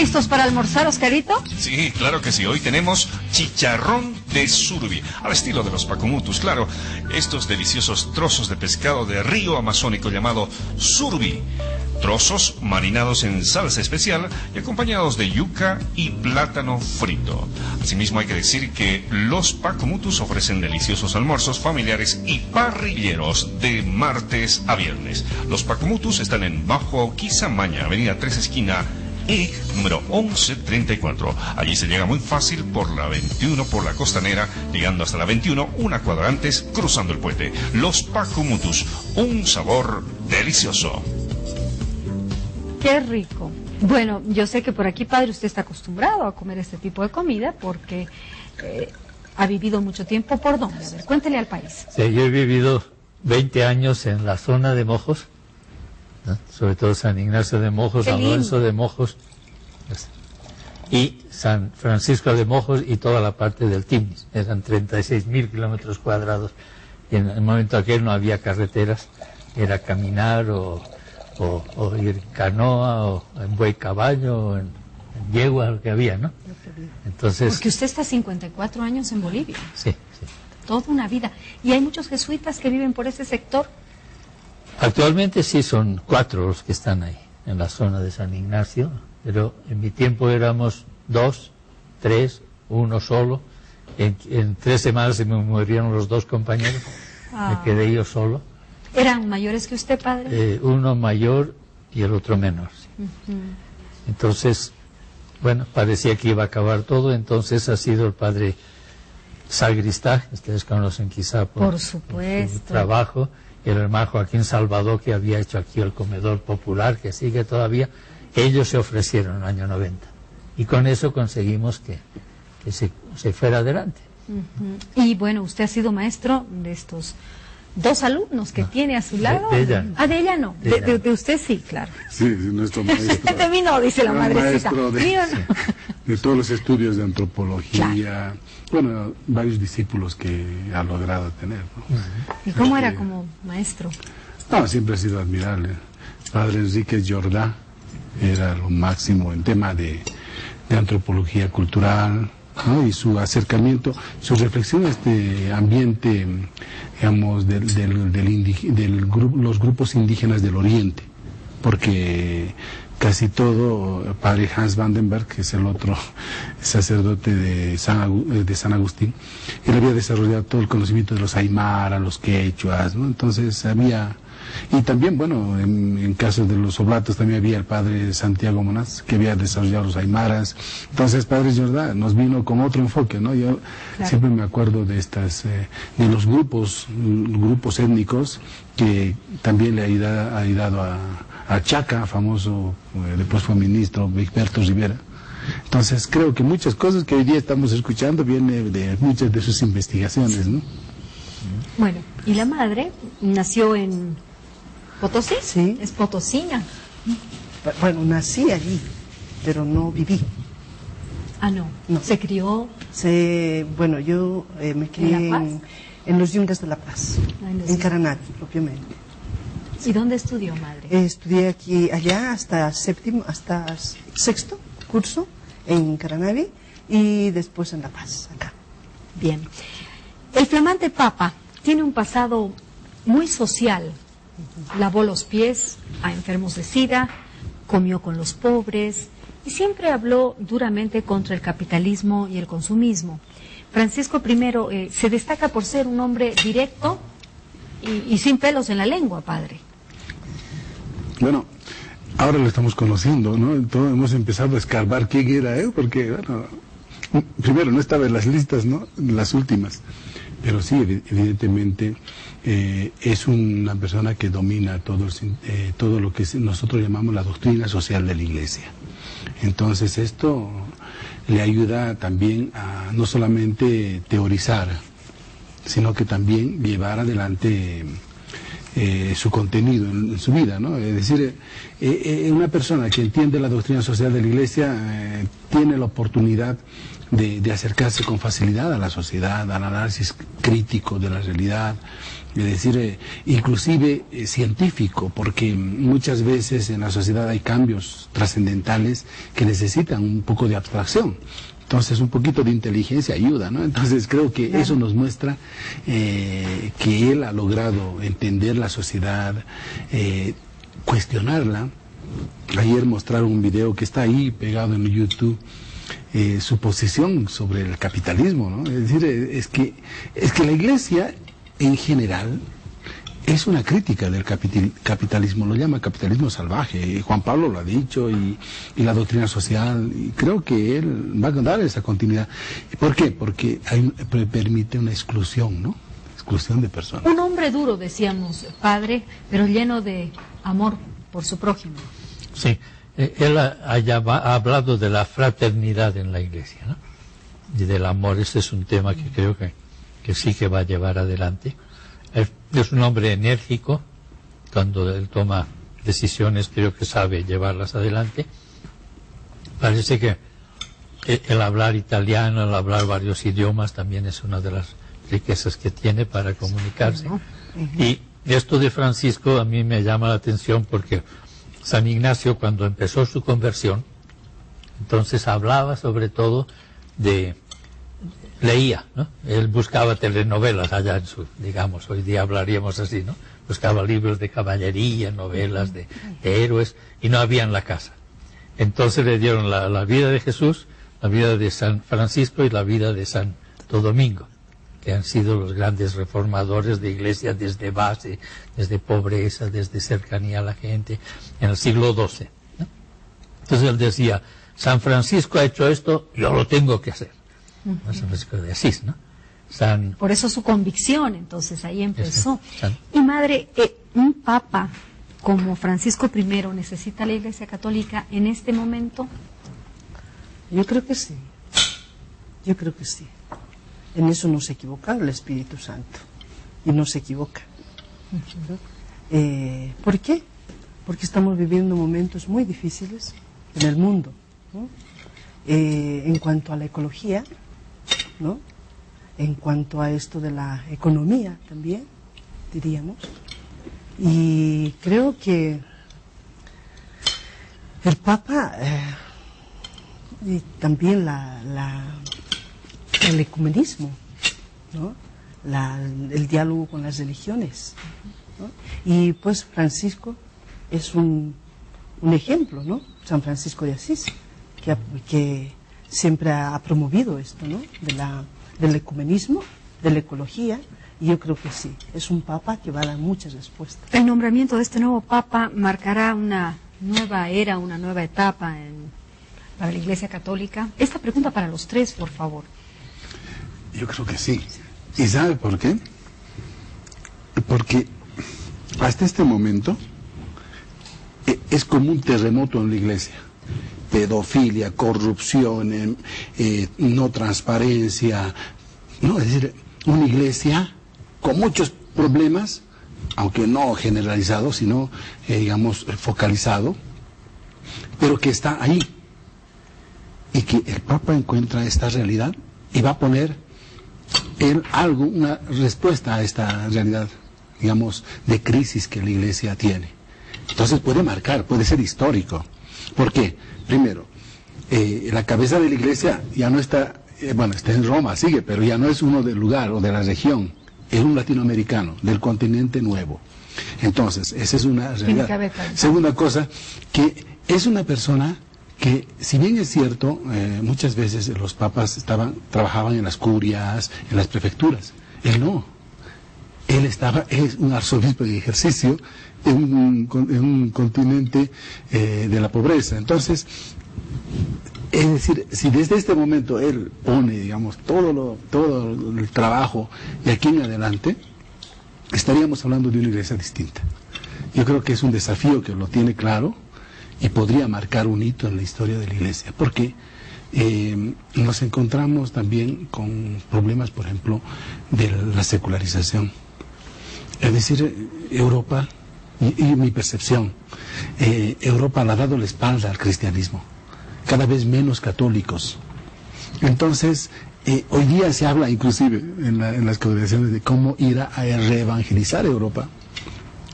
¿Listos para almorzar, Oscarito? Sí, claro que sí. Hoy tenemos chicharrón de surubí, al estilo de los pacumutus, claro. Estos deliciosos trozos de pescado de río amazónico llamado surubí. Trozos marinados en salsa especial y acompañados de yuca y plátano frito. Asimismo, hay que decir que los pacumutus ofrecen deliciosos almuerzos familiares y parrilleros de martes a viernes. Los pacumutus están en Bajo Quizamaña, avenida 3 esquina E, número 1134. Allí se llega muy fácil por la 21, por la costanera, llegando hasta la 21, una cuadra antes, cruzando el puente. Los pacumutus, un sabor delicioso. ¡Qué rico! Bueno, yo sé que por aquí, padre, usted está acostumbrado a comer este tipo de comida porque ha vivido mucho tiempo. ¿Por dónde? A ver, cuéntele al país. Sí, yo he vivido 20 años en la zona de Mojos, ¿no? Sobre todo San Ignacio de Mojos, San Lorenzo de Mojos y San Francisco de Mojos y toda la parte del Timis. Eran 36.000 kilómetros cuadrados y en el momento aquel no había carreteras, era caminar o ir en canoa, o en buey caballo, o en yegua, lo que había, ¿no? Entonces, porque usted está 54 años en Bolivia. Sí, sí. Toda una vida. ¿Y hay muchos jesuitas que viven por ese sector? Actualmente sí, son 4 los que están ahí, en la zona de San Ignacio, pero en mi tiempo éramos 2, 3, 1 solo. En 3 semanas se me murieron los 2 compañeros, me quedé yo solo. ¿Eran mayores que usted, padre? Uno mayor y el otro menor. Sí. Entonces, bueno, parecía que iba a acabar todo, entonces ha sido el padre Sagristá, ustedes conocen quizá por supuesto, su trabajo, y el hermano Joaquín Salvador, que había hecho aquí el comedor popular, que sigue todavía. Ellos se ofrecieron en el año 90, y con eso conseguimos que se fuera adelante. Y bueno, usted ha sido maestro de estos 2 alumnos que tiene a su lado. De ella. De ella no. De usted sí, claro. Sí, nuestro maestro. De mí no, dice la madrecita. Maestro de todos los estudios de antropología. Claro. Bueno, varios discípulos que ha logrado tener, ¿no? ¿Y cómo era como maestro? No, siempre ha sido admirable. Padre Enrique Jordá era lo máximo en tema de antropología cultural, ¿no? Y su acercamiento, su reflexión a este ambiente, digamos, los grupos indígenas del Oriente, porque casi todo, padre Hans Vandenberg, que es el otro sacerdote de San Agustín, él había desarrollado todo el conocimiento de los aymaras, los quechuas, ¿no? Entonces había... Y también, bueno, en caso de los oblatos también había el padre Santiago Monás, que había desarrollado los aymaras. Entonces, padre Jordá nos vino con otro enfoque, ¿no? Yo siempre me acuerdo de de los grupos étnicos, que también le ha ayudado a Chaca, famoso, después fue ministro, Egberto Rivera. Entonces, creo que muchas cosas que hoy día estamos escuchando vienen de muchas de sus investigaciones, ¿no? Bueno, y la madre nació en Potosí. Sí. Es potosina. Bueno, nací allí, pero no viví. Ah, no. ¿Se crió? Bueno, yo me crié en los Yungas de La Paz, en Caranavi, propiamente. ¿Y dónde estudió, madre? Estudié allá hasta sexto curso en Caranavi y después en La Paz, acá. Bien. El flamante Papa tiene un pasado muy social. Lavó los pies a enfermos de SIDA, comió con los pobres y siempre habló duramente contra el capitalismo y el consumismo. Francisco I se destaca por ser un hombre directo y sin pelos en la lengua, padre. Bueno, ahora lo estamos conociendo, ¿no? Entonces hemos empezado a escarbar quién era él, porque, bueno, primero no estaba en las listas, ¿no? Las últimas. Pero sí, evidentemente, es una persona que domina todo lo que nosotros llamamos la doctrina social de la Iglesia. Entonces esto le ayuda también a no solamente teorizar, sino que también llevar adelante su contenido en su vida, ¿no? Es decir, una persona que entiende la doctrina social de la Iglesia tiene la oportunidad de acercarse con facilidad a la sociedad, al análisis crítico de la realidad, es decir, inclusive científico, porque muchas veces en la sociedad hay cambios trascendentales que necesitan un poco de abstracción. Entonces un poquito de inteligencia ayuda, ¿no? Entonces creo que eso nos muestra que él ha logrado entender la sociedad, cuestionarla. Ayer mostraron un video que está ahí pegado en YouTube, su posición sobre el capitalismo, ¿no? Es decir, es que la Iglesia en general es una crítica del capitalismo, lo llama capitalismo salvaje, Juan Pablo lo ha dicho, y la doctrina social, y creo que él va a dar esa continuidad. ¿Por qué? Porque permite una exclusión, ¿no? Exclusión de personas. Un hombre duro, decíamos, padre, pero lleno de amor por su prójimo. Sí, él ha hablado de la fraternidad en la Iglesia, ¿no? Y del amor. Este es un tema que creo que sí que va a llevar adelante. Es un hombre enérgico, cuando él toma decisiones creo que sabe llevarlas adelante. Parece que el hablar italiano, el hablar varios idiomas también es una de las riquezas que tiene para comunicarse. Y esto de Francisco a mí me llama la atención porque San Ignacio, cuando empezó su conversión, entonces hablaba sobre todo leía, ¿no? Él buscaba telenovelas allá en su, digamos, hoy día hablaríamos así, ¿no? Buscaba libros de caballería, novelas de héroes, y no había en la casa. Entonces le dieron la vida de Jesús, la vida de San Francisco y la vida de Santo Domingo, que han sido los grandes reformadores de Iglesia desde base, desde pobreza, desde cercanía a la gente, en el siglo XII, ¿no? Entonces él decía, San Francisco ha hecho esto, yo lo tengo que hacer. San Francisco de Asís, ¿no? Por eso su convicción, entonces ahí empezó. Y madre, un papa como Francisco I necesita la Iglesia Católica en este momento. Yo creo que sí. Yo creo que sí. En eso no se equivoca el Espíritu Santo. Y no se equivoca. ¿Por qué? Porque estamos viviendo momentos muy difíciles en el mundo, ¿no? En cuanto a la ecología, ¿no? En cuanto a esto de la economía también, diríamos. Y creo que el Papa y también el ecumenismo, ¿no? El diálogo con las religiones, ¿no? Y pues Francisco es un ejemplo, ¿no? San Francisco de Asís, que siempre ha promovido esto, ¿no? Del ecumenismo, de la ecología, y yo creo que sí, es un papa que va a dar muchas respuestas. El nombramiento de este nuevo papa marcará una nueva era, una nueva etapa para la Iglesia Católica. Esta pregunta para los tres, por favor. Yo creo que sí. ¿Y sabe por qué? Porque hasta este momento es como un terremoto en la Iglesia. Pedofilia, corrupción, no transparencia, ¿no? Es decir, una iglesia con muchos problemas, aunque no generalizado, sino, digamos, focalizado, pero que está ahí. Y que el Papa encuentra esta realidad y va a poner una respuesta a esta realidad, digamos, de crisis que la iglesia tiene. Entonces puede marcar, puede ser histórico. ¿Por qué? Primero, la cabeza de la iglesia ya no está, está en Roma, sigue, pero ya no es uno del lugar o de la región, es un latinoamericano, del continente nuevo. Entonces, esa es una realidad. Segunda cosa, que es una persona que, si bien es cierto, muchas veces los papas trabajaban en las curias, en las prefecturas, él no. Él es un arzobispo de ejercicio en un continente de la pobreza. Entonces, es decir, si desde este momento él pone, digamos, todo el trabajo de aquí en adelante, estaríamos hablando de una iglesia distinta. Yo creo que es un desafío que lo tiene claro y podría marcar un hito en la historia de la iglesia, porque nos encontramos también con problemas, por ejemplo, de la secularización. Es decir, Europa, y mi percepción, Europa le ha dado la espalda al cristianismo, cada vez menos católicos. Entonces, hoy día se habla inclusive en las congregaciones de cómo ir a reevangelizar Europa.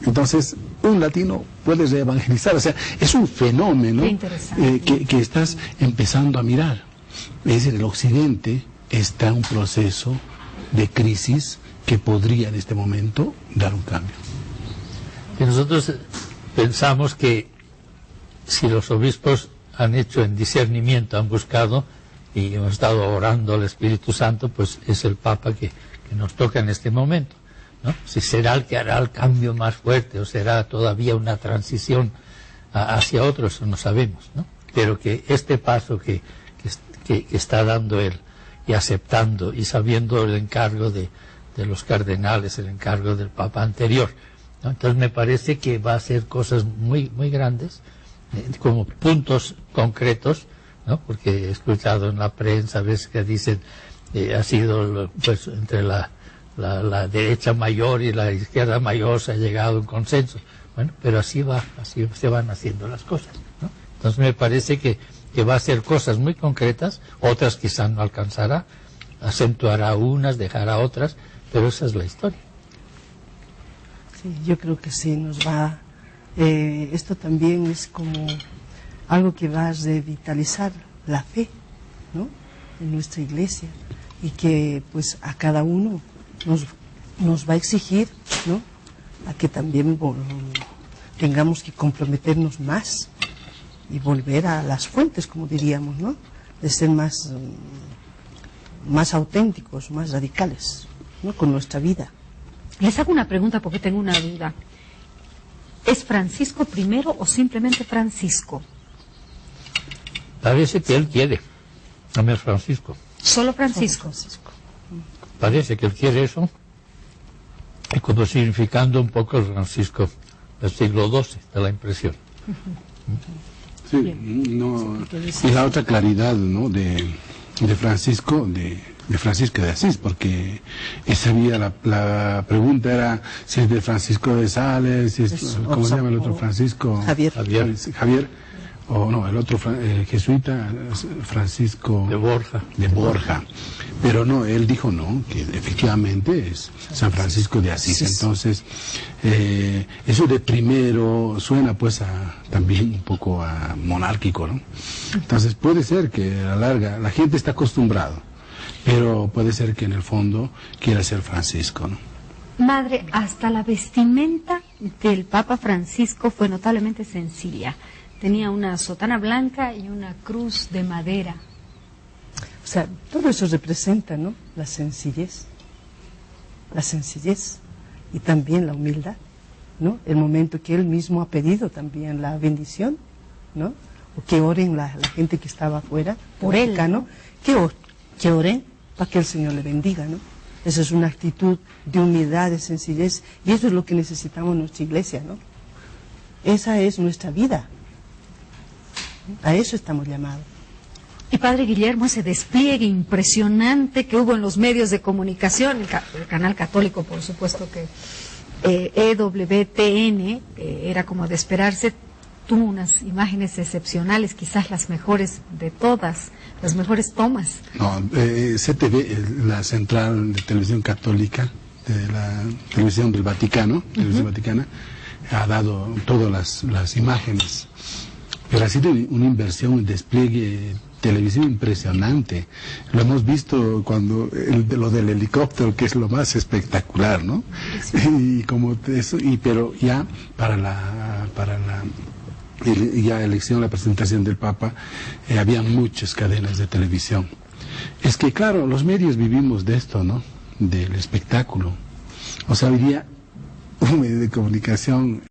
Entonces, un latino puede reevangelizar, o sea, es un fenómeno que estás empezando a mirar. Es decir, el Occidente está en un proceso de crisis que podría en este momento dar un cambio. Y nosotros pensamos que si los obispos han hecho en discernimiento, han buscado y hemos estado orando al Espíritu Santo, pues es el Papa que nos toca en este momento, ¿no? Si será el que hará el cambio más fuerte o será todavía una transición hacia otros, eso no sabemos, ¿no? Pero que este paso que está dando él y aceptando y sabiendo el encargo de los cardenales, el encargo del Papa anterior, ¿no? Entonces me parece que va a hacer cosas muy grandes, como puntos concretos, ¿no? Porque he escuchado en la prensa a veces que dicen ha sido pues entre la derecha mayor y la izquierda mayor se ha llegado a un consenso. Bueno, pero así se van haciendo las cosas, ¿no? Entonces me parece que va a hacer cosas muy concretas, otras quizás no alcanzará, acentuará unas, dejará otras, pero esa es la historia. Sí, yo creo que sí, nos va... esto también es como algo que va a revitalizar la fe, ¿no?, en nuestra iglesia, y que pues a cada uno nos va a exigir, ¿no?, a que también tengamos que comprometernos más y volver a las fuentes, como diríamos, ¿no?, de ser más auténticos, más radicales, ¿no?, con nuestra vida. Les hago una pregunta porque tengo una duda. ¿Es Francisco primero o simplemente Francisco? Parece que él quiere, no es Francisco. ¿Solo Francisco? Parece que él quiere eso, y como significando un poco el Francisco del siglo XII, da la impresión. Sí, no, y la otra claridad, ¿no?, de Francisco, de Francisco de Asís, porque esa había la pregunta era si es de Francisco de Sales, si es, ¿cómo se llama el otro Francisco? Javier, o no, el otro jesuita, Francisco de Borja. Pero no, él dijo no, que efectivamente es San Francisco de Asís. Entonces, eso de primero suena pues también un poco a monárquico, ¿no? Entonces puede ser que a la larga, la gente está acostumbrado, pero puede ser que en el fondo quiera ser Francisco, ¿no? Madre, hasta la vestimenta del Papa Francisco fue notablemente sencilla. Tenía una sotana blanca y una cruz de madera. O sea, todo eso representa, ¿no?, la sencillez y también la humildad, ¿no? El momento que él mismo ha pedido también la bendición, ¿no? O que oren la gente que estaba afuera, por él, ¿no? Que oren para que el Señor le bendiga, ¿no? Esa es una actitud de humildad, de sencillez, y eso es lo que necesitamos en nuestra iglesia, ¿no? Esa es nuestra vida. A eso estamos llamados. Y Padre Guillermo, ese despliegue impresionante que hubo en los medios de comunicación, el canal católico, por supuesto que EWTN, era como de esperarse, tuvo unas imágenes excepcionales, quizás las mejores de todas, las mejores tomas. No, CTV, la central de televisión católica, de la televisión del Vaticano, televisión vaticana, ha dado todas las imágenes. Pero ha sido una inversión, un despliegue televisivo impresionante. Lo hemos visto cuando lo del helicóptero, que es lo más espectacular, ¿no? Sí. Y como eso, pero ya para la elección, la presentación del Papa, había muchas cadenas de televisión. Es que claro, los medios vivimos de esto, ¿no?, del espectáculo. O sea, hoy día un medio de comunicación